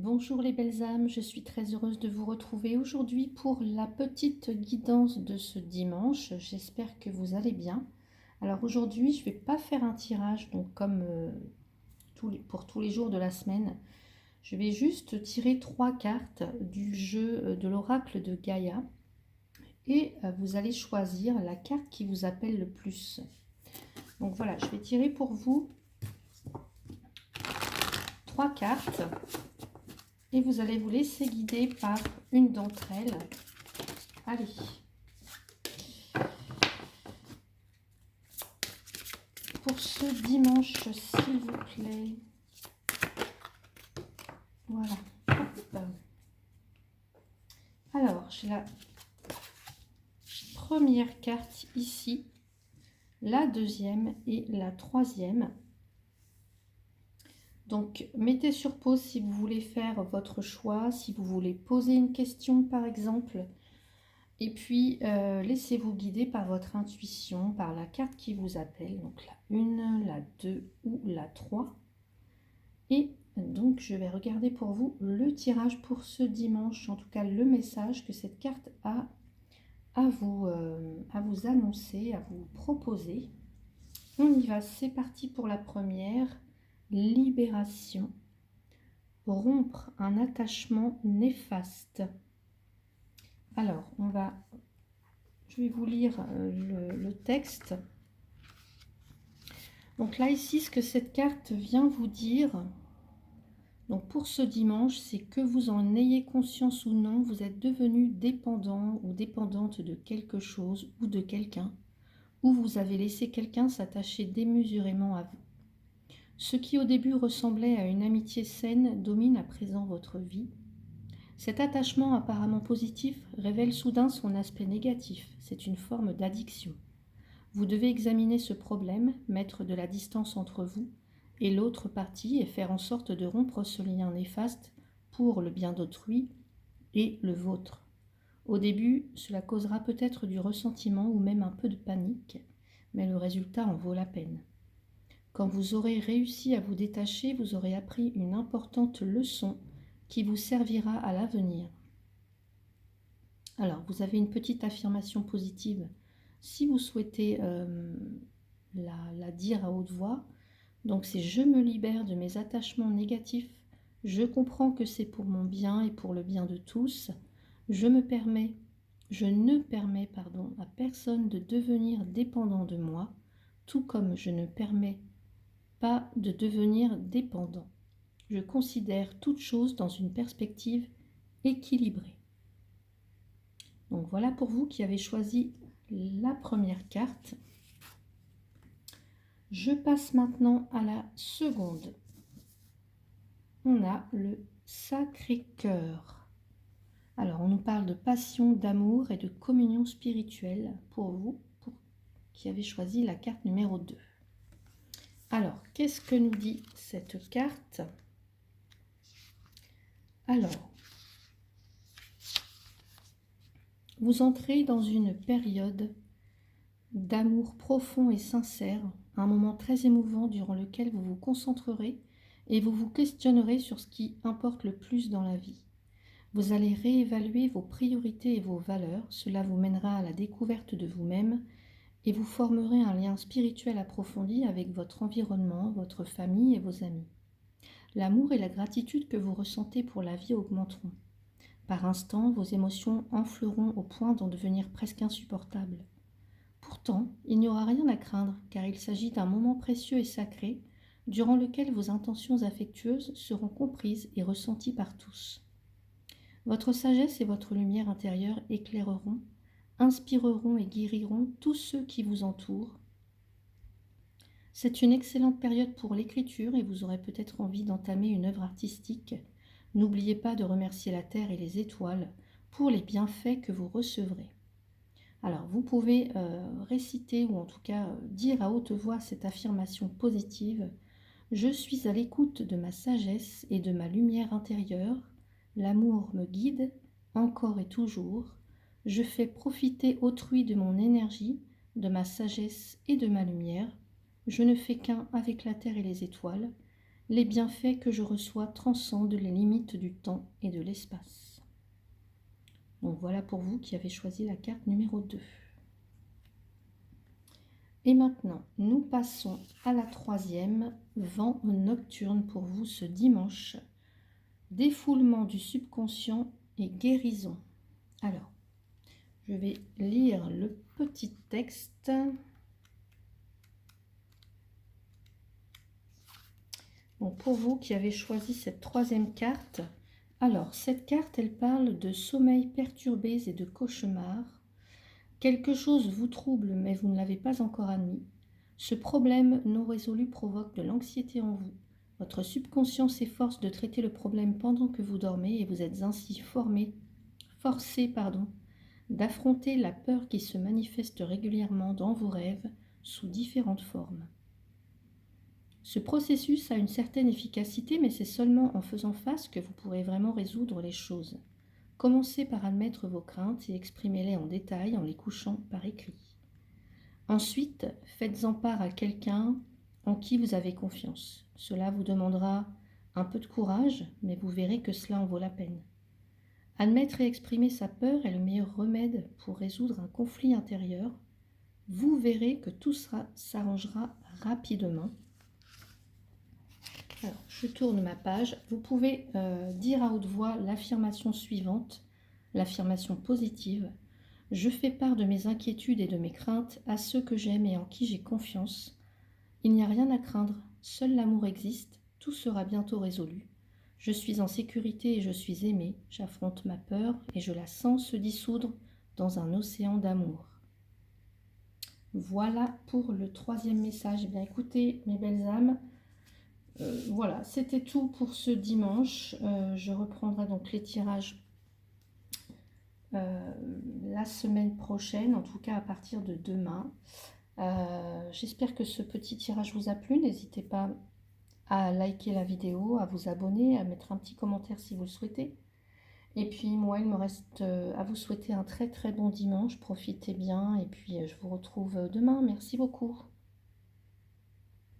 Bonjour les belles âmes, je suis très heureuse de vous retrouver aujourd'hui pour la petite guidance de ce dimanche. J'espère que vous allez bien. Alors aujourd'hui, je ne vais pas faire un tirage donc comme pour tous les jours de la semaine. Je vais juste tirer 3 cartes du jeu de l'oracle de Gaïa et vous allez choisir la carte qui vous appelle le plus. Donc voilà, je vais tirer pour vous 3 cartes. Et vous allez vous laisser guider par une d'entre elles. Allez. Pour ce dimanche, s'il vous plaît. Voilà. Hop. Alors, j'ai la première carte ici, la deuxième et la troisième. Donc, mettez sur pause si vous voulez faire votre choix, si vous voulez poser une question par exemple. Et puis, laissez-vous guider par votre intuition, par la carte qui vous appelle. Donc, la 1, la 2 ou la 3. Et donc, je vais regarder pour vous le tirage pour ce dimanche. En tout cas, le message que cette carte a à vous annoncer, à vous proposer. On y va, c'est parti pour la première. Libération. Rompre un attachement néfaste. Alors, je vais vous lire le texte. Donc là, ici, ce que cette carte vient vous dire, donc pour ce dimanche, c'est que vous en ayez conscience ou non, vous êtes devenu dépendant ou dépendante de quelque chose ou de quelqu'un, ou vous avez laissé quelqu'un s'attacher démesurément à vous. Ce qui au début ressemblait à une amitié saine domine à présent votre vie. Cet attachement apparemment positif révèle soudain son aspect négatif, c'est une forme d'addiction. Vous devez examiner ce problème, mettre de la distance entre vous et l'autre partie et faire en sorte de rompre ce lien néfaste pour le bien d'autrui et le vôtre. Au début, cela causera peut-être du ressentiment ou même un peu de panique, mais le résultat en vaut la peine. Quand vous aurez réussi à vous détacher, vous aurez appris une importante leçon qui vous servira à l'avenir. Alors, vous avez une petite affirmation positive. Si vous souhaitez la dire à haute voix, donc c'est « Je me libère de mes attachements négatifs, je comprends que c'est pour mon bien et pour le bien de tous, je ne permets à personne de devenir dépendant de moi, tout comme je ne permets pas de devenir dépendant. Je considère toute chose dans une perspective équilibrée. » Donc voilà pour vous qui avez choisi la première carte. Je passe maintenant à la seconde. On a le Sacré-Cœur. Alors on nous parle de passion, d'amour et de communion spirituelle pour vous qui avez choisi la carte numéro 2. Alors, qu'est-ce que nous dit cette carte? Alors, vous entrez dans une période d'amour profond et sincère, un moment très émouvant durant lequel vous vous concentrerez et vous vous questionnerez sur ce qui importe le plus dans la vie. Vous allez réévaluer vos priorités et vos valeurs, cela vous mènera à la découverte de vous-même et vous formerez un lien spirituel approfondi avec votre environnement, votre famille et vos amis. L'amour et la gratitude que vous ressentez pour la vie augmenteront. Par instants, vos émotions enfleront au point d'en devenir presque insupportables. Pourtant, il n'y aura rien à craindre, car il s'agit d'un moment précieux et sacré, durant lequel vos intentions affectueuses seront comprises et ressenties par tous. Votre sagesse et votre lumière intérieure éclaireront, inspireront et guériront tous ceux qui vous entourent. C'est une excellente période pour l'écriture et vous aurez peut-être envie d'entamer une œuvre artistique. N'oubliez pas de remercier la terre et les étoiles pour les bienfaits que vous recevrez. Alors, vous pouvez réciter ou en tout cas dire à haute voix cette affirmation positive. Je suis à l'écoute de ma sagesse et de ma lumière intérieure. L'amour me guide, encore et toujours. Je fais profiter autrui de mon énergie, de ma sagesse et de ma lumière. Je ne fais qu'un avec la terre et les étoiles. Les bienfaits que je reçois transcendent les limites du temps et de l'espace. Donc voilà pour vous qui avez choisi la carte numéro 2. Et maintenant, nous passons à la troisième, vent nocturne pour vous ce dimanche. Défoulement du subconscient et guérison. Alors, je vais lire le petit texte. Bon, pour vous qui avez choisi cette troisième carte, alors cette carte, elle parle de sommeil perturbé et de cauchemars. Quelque chose vous trouble, mais vous ne l'avez pas encore admis. Ce problème non résolu provoque de l'anxiété en vous. Votre subconscient s'efforce de traiter le problème pendant que vous dormez et vous êtes ainsi forcé d'affronter la peur qui se manifeste régulièrement dans vos rêves sous différentes formes. Ce processus a une certaine efficacité, mais c'est seulement en faisant face que vous pourrez vraiment résoudre les choses. Commencez par admettre vos craintes et exprimez-les en détail en les couchant par écrit. Ensuite, faites-en part à quelqu'un en qui vous avez confiance. Cela vous demandera un peu de courage, mais vous verrez que cela en vaut la peine. Admettre et exprimer sa peur est le meilleur remède pour résoudre un conflit intérieur. Vous verrez que tout s'arrangera rapidement. Alors, je tourne ma page. Vous pouvez dire à haute voix l'affirmation suivante, l'affirmation positive. Je fais part de mes inquiétudes et de mes craintes à ceux que j'aime et en qui j'ai confiance. Il n'y a rien à craindre, seul l'amour existe, tout sera bientôt résolu. Je suis en sécurité et je suis aimée, j'affronte ma peur et je la sens se dissoudre dans un océan d'amour. Voilà pour le troisième message. Eh bien, écoutez, mes belles âmes, voilà, c'était tout pour ce dimanche. Je reprendrai donc les tirages la semaine prochaine, en tout cas à partir de demain. J'espère que ce petit tirage vous a plu. N'hésitez pas à liker la vidéo, à vous abonner, à mettre un petit commentaire si vous le souhaitez. Et puis moi, il me reste à vous souhaiter un très très bon dimanche. Profitez bien et puis je vous retrouve demain. Merci beaucoup.